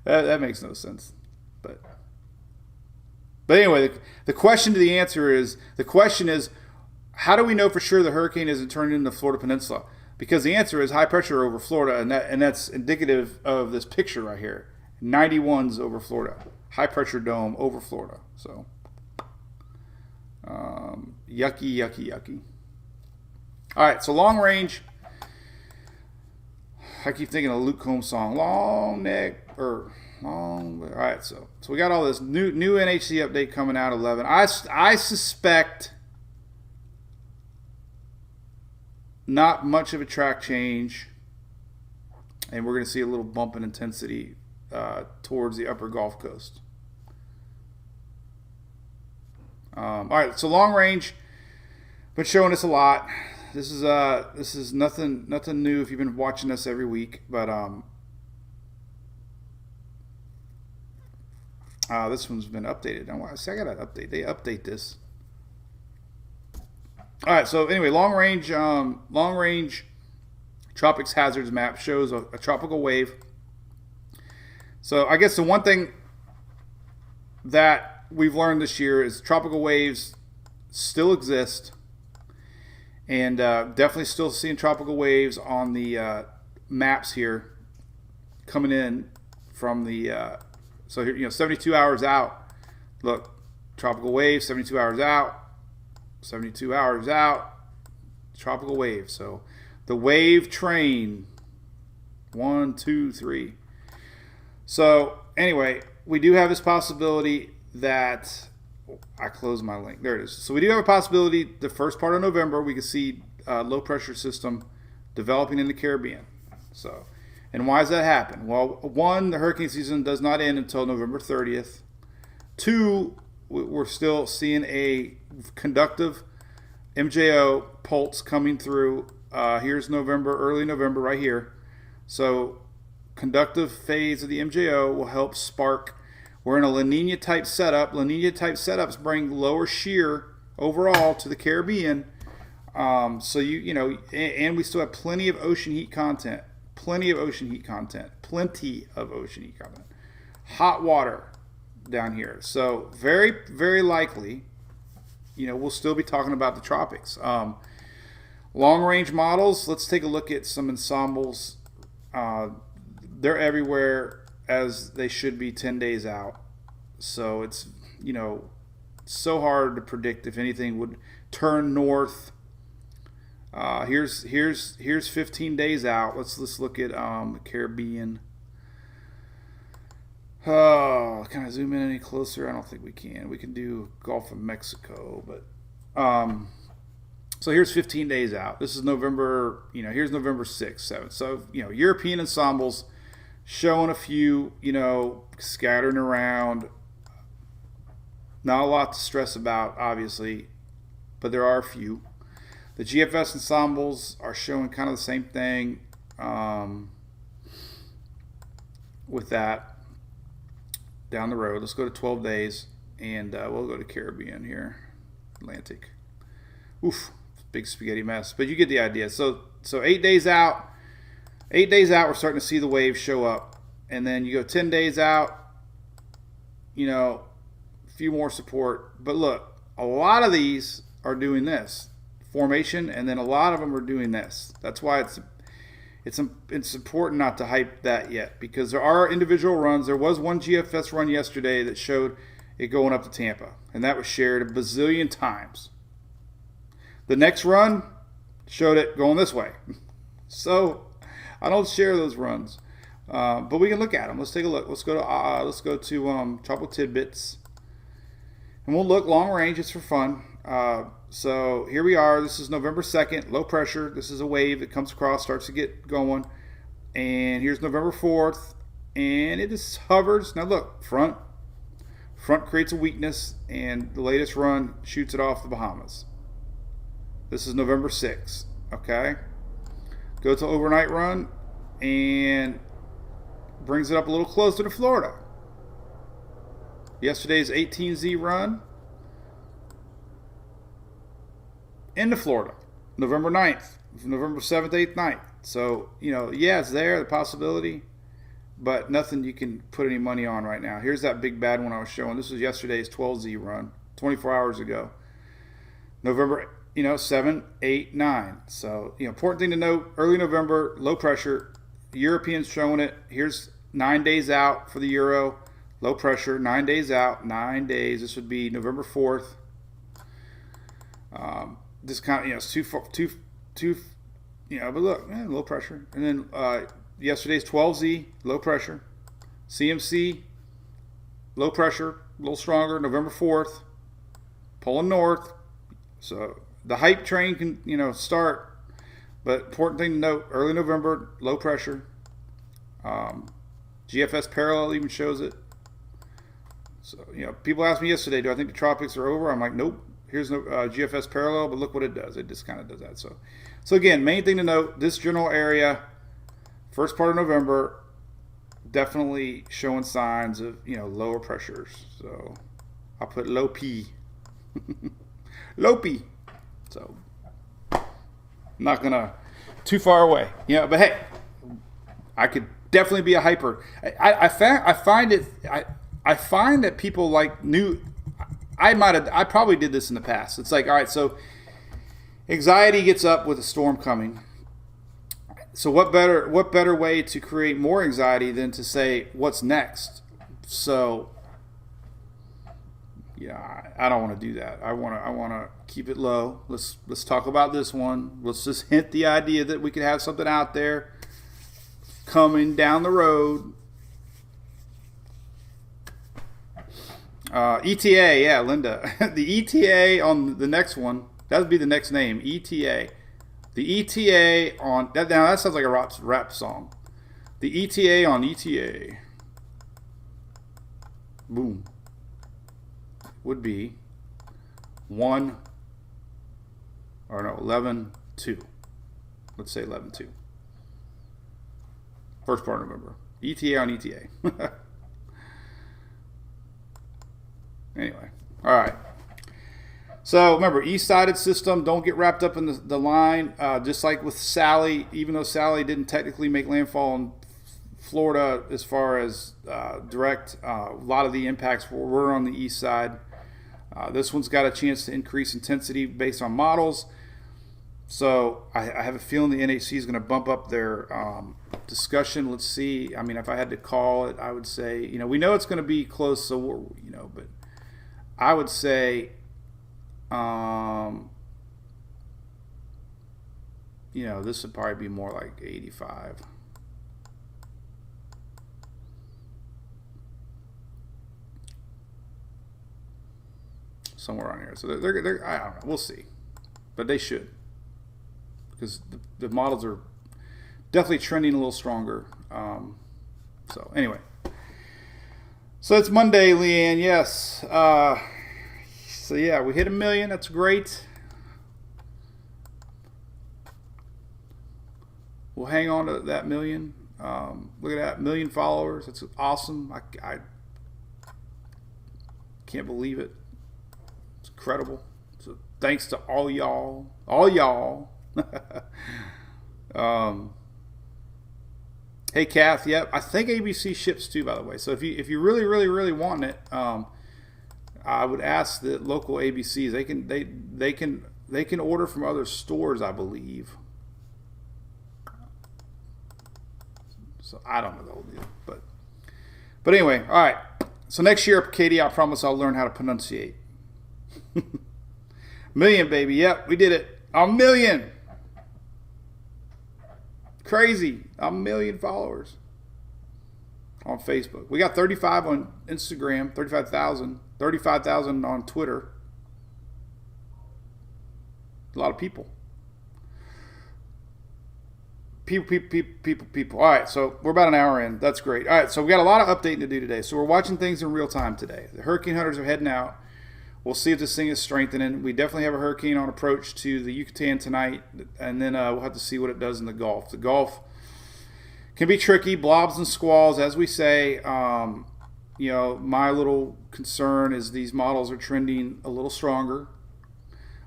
that makes no sense, but anyway, the question is how do we know for sure the hurricane isn't turning into the Florida Peninsula? Because the answer is high pressure over Florida, and that's indicative of this picture right here. 91's over Florida, high pressure dome over Florida. So, yucky. All right, so long range. I keep thinking of a Luke Combs song, long neck or long. All right, so we got all this new NHC update coming out 11. I suspect not much of a track change, and we're going to see a little bump in intensity towards the upper Gulf Coast. All right, so long range, been showing us a lot. This is nothing new if you've been watching us every week, but this one's been updated. I got to update. They update this. All right, so anyway, long range tropics hazards map shows a tropical wave. So I guess the one thing that we've learned this year is tropical waves still exist, and definitely still seeing tropical waves on the maps here coming in from the so here, 72 hours out. Look, tropical wave, 72 hours out. 72 hours out, tropical wave. So the wave train, 1, 2, 3. So anyway, we do have this possibility that I closed my link. There it is. So we do have a possibility the first part of November we could see a low pressure system developing in the Caribbean. So, and why does that happen? Well, one, the hurricane season does not end until November 30th. Two, we're still seeing a conductive MJO pulse coming through. Here's November, early November right here. So conductive phase of the MJO will help spark. We're in a La Nina type setup. La Nina type setups bring lower shear overall to the Caribbean. So and we still have plenty of ocean heat content. Hot water down here. So very, very likely, we'll still be talking about the tropics. Long range models, let's take a look at some ensembles. They're everywhere as they should be 10 days out. So it's, so hard to predict if anything would turn north. Here's 15 days out. Let's look at Caribbean. Oh, can I zoom in any closer? I don't think we can. We can do Gulf of Mexico, but so here's 15 days out. This is November, here's November 6th, 7th. So, European ensembles showing a few, scattering around. Not a lot to stress about, obviously, but there are a few. The GFS ensembles are showing kind of the same thing with that. Down the road. Let's go to 12 days, and we'll go to Caribbean here, Atlantic. Oof, big spaghetti mess, but you get the idea. So 8 days out, we're starting to see the waves show up, and then you go 10 days out, a few more support. But look, a lot of these are doing this formation, and then a lot of them are doing this. That's why it's important not to hype that yet because there are individual runs. There was one GFS run yesterday that showed it going up to Tampa, and that was shared a bazillion times. The next run showed it going this way. So I don't share those runs, but we can look at them. Let's take a look. Let's go to Tropical Tidbits, and we'll look long range. It's for fun. So here we are. This is November 2nd, low pressure. This is a wave that comes across, starts to get going. And here's November 4th, and it just hovers. Now look, front creates a weakness, and the latest run shoots it off the Bahamas. This is November 6th, okay? Go to overnight run and brings it up a little closer to Florida. Yesterday's 18Z run into Florida, November 9th, November 7th, 8th, 9th. So, yeah, it's there, the possibility, but nothing you can put any money on right now. Here's that big bad one I was showing. This was yesterday's 12Z run, 24 hours ago. November, 7, 8, 9. So, important thing to note, early November, low pressure. Europeans showing it. Here's 9 days out for the euro. Low pressure, 9 days out, 9 days. This would be November 4th. This kind of, it's too, but look, low pressure. And then yesterday's 12Z, low pressure. CMC, low pressure, a little stronger, November 4th. Pulling north. So the hype train can, start. But important thing to note, early November, low pressure. GFS parallel even shows it. So, people asked me yesterday, do I think the tropics are over? I'm like, nope. Here's no GFS parallel, but look what it does. It just kind of does that. So again, main thing to note, this general area, first part of November, definitely showing signs of, lower pressures. So I'll put low P. Low P. So I'm not going to too far away. But hey, I could definitely be a hyper. I find that people like new. I probably did this in the past. It's like, all right, so anxiety gets up with a storm coming. So what better way to create more anxiety than to say what's next? So I don't want to do that. I want to keep it low. Let's talk about this one. Let's just hint the idea that we could have something out there coming down the road. ETA, yeah, Linda. The ETA on the next one, that would be the next name, ETA. The ETA on, now that sounds like a rap song. The ETA on ETA, boom, would be 11/2. Let's say 11/2. First part of November. ETA on ETA. Anyway, all right. So remember, east-sided system. Don't get wrapped up in the line. Just like with Sally, even though Sally didn't technically make landfall in Florida as far as direct, a lot of the impacts were on the east side. This one's got a chance to increase intensity based on models. So I have a feeling the NHC is going to bump up their discussion. Let's see. I mean, if I had to call it, I would say, we know it's going to be close. So but I would say, this would probably be more like 85. Somewhere on here. So they're I don't know. We'll see. But they should. Because the models are definitely trending a little stronger. So anyway. So it's Monday, Leanne. Yes. So yeah, we hit 1 million. That's great. We'll hang on to that 1 million. Look at that, 1 million followers. That's awesome. I can't believe it. It's incredible. So thanks to all y'all. Hey Kath, yep. I think ABC ships too, by the way. So if you really, really, really want it, I would ask the local ABCs. They can order from other stores, I believe. So I don't know the whole deal. But anyway, all right. So next year, Katie, I promise I'll learn how to pronunciate. Million, baby. Yep, we did it. A million. Crazy. A million followers on Facebook. We got 35 on Instagram, 35,000 on Twitter. A lot of people. People. All right, so we're about an hour in. That's great. All right, so we got a lot of updating to do today. So we're watching things in real time today. The hurricane hunters are heading out. We'll see if this thing is strengthening. We definitely have a hurricane on approach to the Yucatan tonight, and then we'll have to see what it does in the Gulf. The Gulf can be tricky, blobs and squalls, as we say. My little concern is these models are trending a little stronger.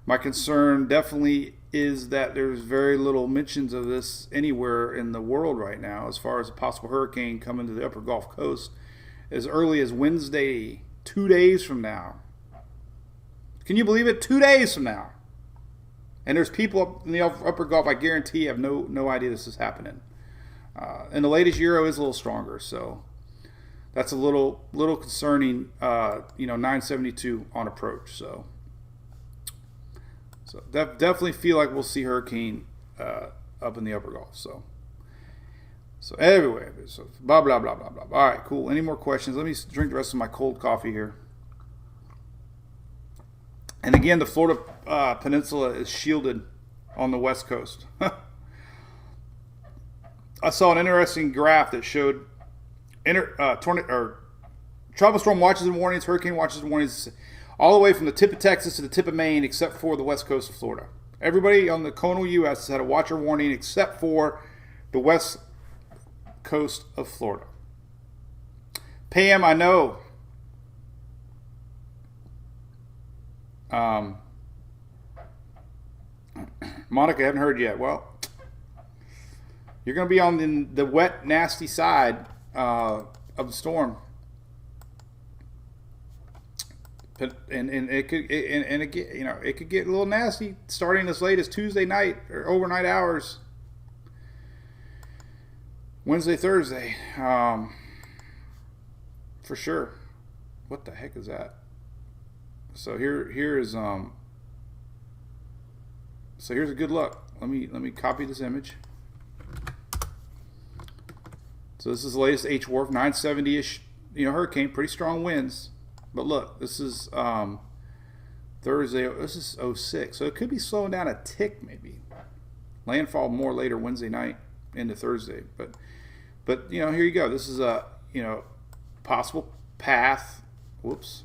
My concern definitely is that there's very little mentions of this anywhere in the world right now as far as a possible hurricane coming to the upper Gulf Coast as early as Wednesday, 2 days from now. Can you believe it? 2 days from now. And there's people up in the upper Gulf, I guarantee, have no idea this is happening. And the latest Euro is a little stronger, so that's a little concerning. 972 on approach. So definitely feel like we'll see hurricane up in the upper Gulf. So everywhere. So blah blah blah blah blah. All right, cool. Any more questions? Let me drink the rest of my cold coffee here. And again, the Florida Peninsula is shielded on the west coast. I saw an interesting graph that showed tropical storm watches and warnings, hurricane watches and warnings, all the way from the tip of Texas to the tip of Maine, except for the west coast of Florida. Everybody on the coastal U.S. has had a watch or warning except for the west coast of Florida. Pam, I know. Monica, I haven't heard yet. Well, you're going to be on the wet, nasty side of the storm, and it could it could get a little nasty starting as late as Tuesday night or overnight hours, Wednesday, Thursday, for sure. What the heck is that? So here's a good look. Let me copy this image. So this is the latest H-Wharf, 970-ish, hurricane, pretty strong winds. But look, this is Thursday. This is 06, so it could be slowing down a tick maybe. Landfall more later Wednesday night into Thursday. But here you go. This is a possible path. Whoops.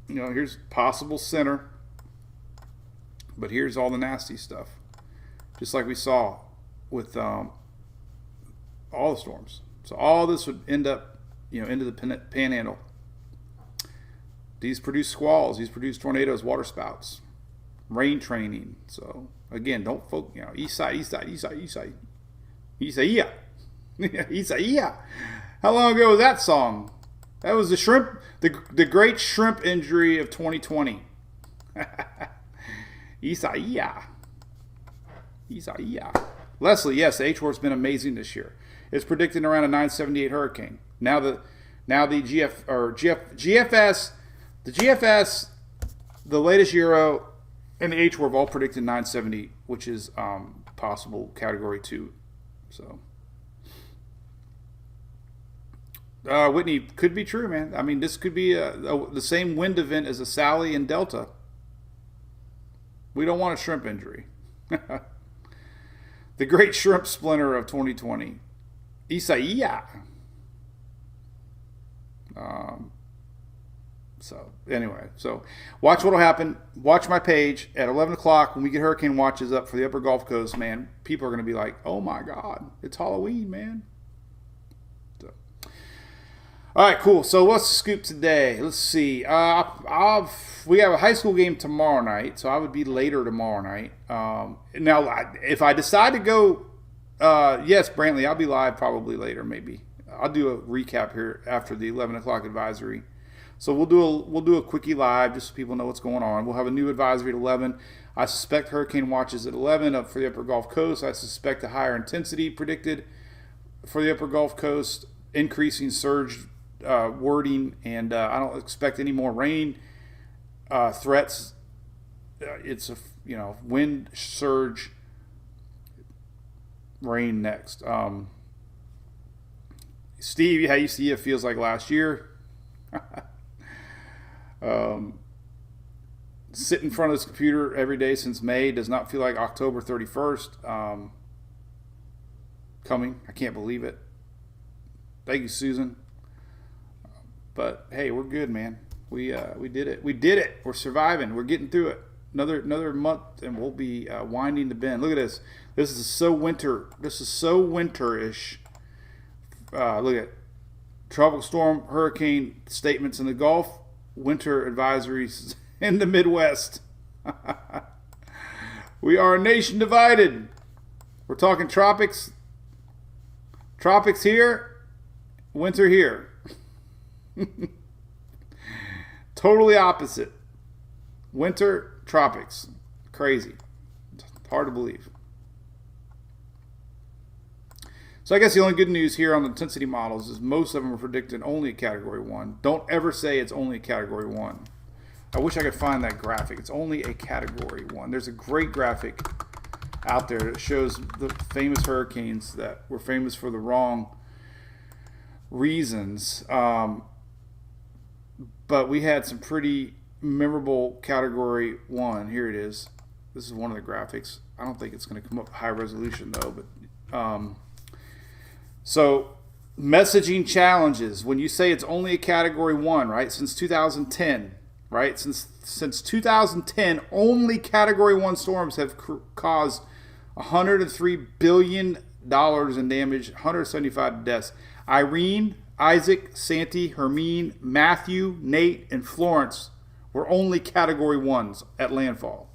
Here's possible center, but here's all the nasty stuff, just like we saw with all the storms. So all this would end up, into the panhandle. These produce squalls, these produce tornadoes, water spouts, rain training. So again, don't focus, east side, yeah. How long ago was that song? That was the great shrimp injury of 2020. Isaiah. Leslie, yes, the H-Wharf's been amazing this year. It's predicting around a 978 hurricane. Now the GFS, the latest Euro, and the H-Wharf all predicted 970, which is possible Category 2. So. Whitney, could be true, man. I mean, this could be the same wind event as a Sally and Delta. We don't want a shrimp injury. The great shrimp splinter of 2020. Isaiah. So watch what'll happen. Watch my page at 11 o'clock when we get hurricane watches up for the upper Gulf Coast, man. People are going to be like, oh my God, it's Halloween, man. All right, cool. So what's the scoop today? Let's see. We have a high school game tomorrow night, so I would be later tomorrow night. Now, if I decide to go, yes, Brantley, I'll be live probably later, maybe. I'll do a recap here after the 11 o'clock advisory. So we'll do a quickie live just so people know what's going on. We'll have a new advisory at 11. I suspect hurricane watches at 11 up for the upper Gulf Coast. I suspect a higher intensity predicted for the upper Gulf Coast, increasing surge wording, and I don't expect any more rain threats. It's a wind surge, rain next. Steve, how you see it feels like last year. Sit in front of this computer every day since May does not feel like October 31st coming. I can't believe it. Thank you, Susan. But hey, we're good, man. We did it. We did it. We're surviving. We're getting through it. Another month, and we'll be winding the bend. Look at this. This is so winter. This is so winterish. Look at tropical storm, hurricane statements in the Gulf, winter advisories in the Midwest. We are a nation divided. We're talking tropics. Tropics here, winter here. Totally opposite. Winter, tropics. Crazy. It's hard to believe. So I guess the only good news here on the intensity models is most of them are predicted only a Category 1. Don't ever say it's only a Category 1. I wish I could find that graphic. It's only a Category 1. There's a great graphic out there that shows the famous hurricanes that were famous for the wrong reasons. But we had some pretty memorable Category 1. Here it is. This is one of the graphics. I don't think it's going to come up high resolution though, but so messaging challenges. When you say it's only a Category 1, right? Since 2010, right? Since 2010, only Category 1 storms have caused $103 billion in damage, 175 deaths. Irene, Isaac, Santi, Hermine, Matthew, Nate, and Florence were only Category 1s at landfall.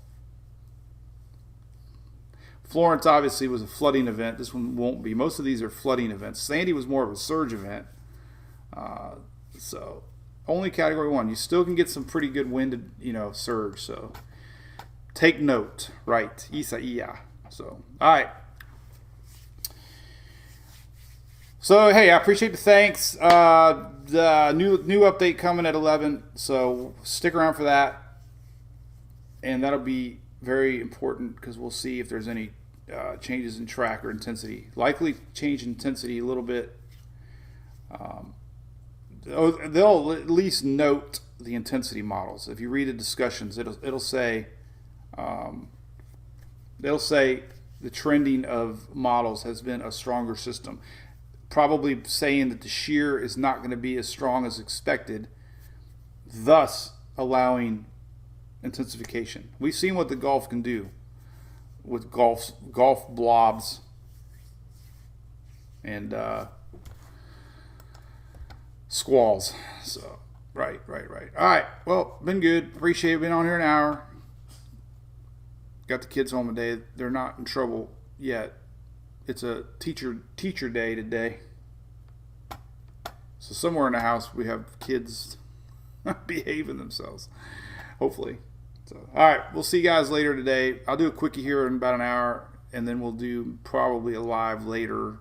Florence obviously was a flooding event. This one won't be. Most of these are flooding events. Sandy was more of a surge event. So only Category 1. You still can get some pretty good wind, surge. So take note. Right. Isa iya. So, all right. So, hey, I appreciate the thanks. The new update coming at 11. So stick around for that. And that'll be very important because we'll see if there's any changes in track or intensity. Likely change in intensity a little bit. They'll at least note the intensity models. If you read the discussions, it'll say the trending of models has been a stronger system. Probably saying that the shear is not going to be as strong as expected, thus allowing intensification. We've seen what the Gulf can do with Gulf blobs and squalls. So right. All right. Well, been good. Appreciate it. Been on here an hour. Got the kids home today. They're not in trouble yet. It's a teacher day today. So somewhere in the house we have kids behaving themselves. Hopefully. So, all right, we'll see you guys later today. I'll do a quickie here in about an hour, and then we'll do probably a live later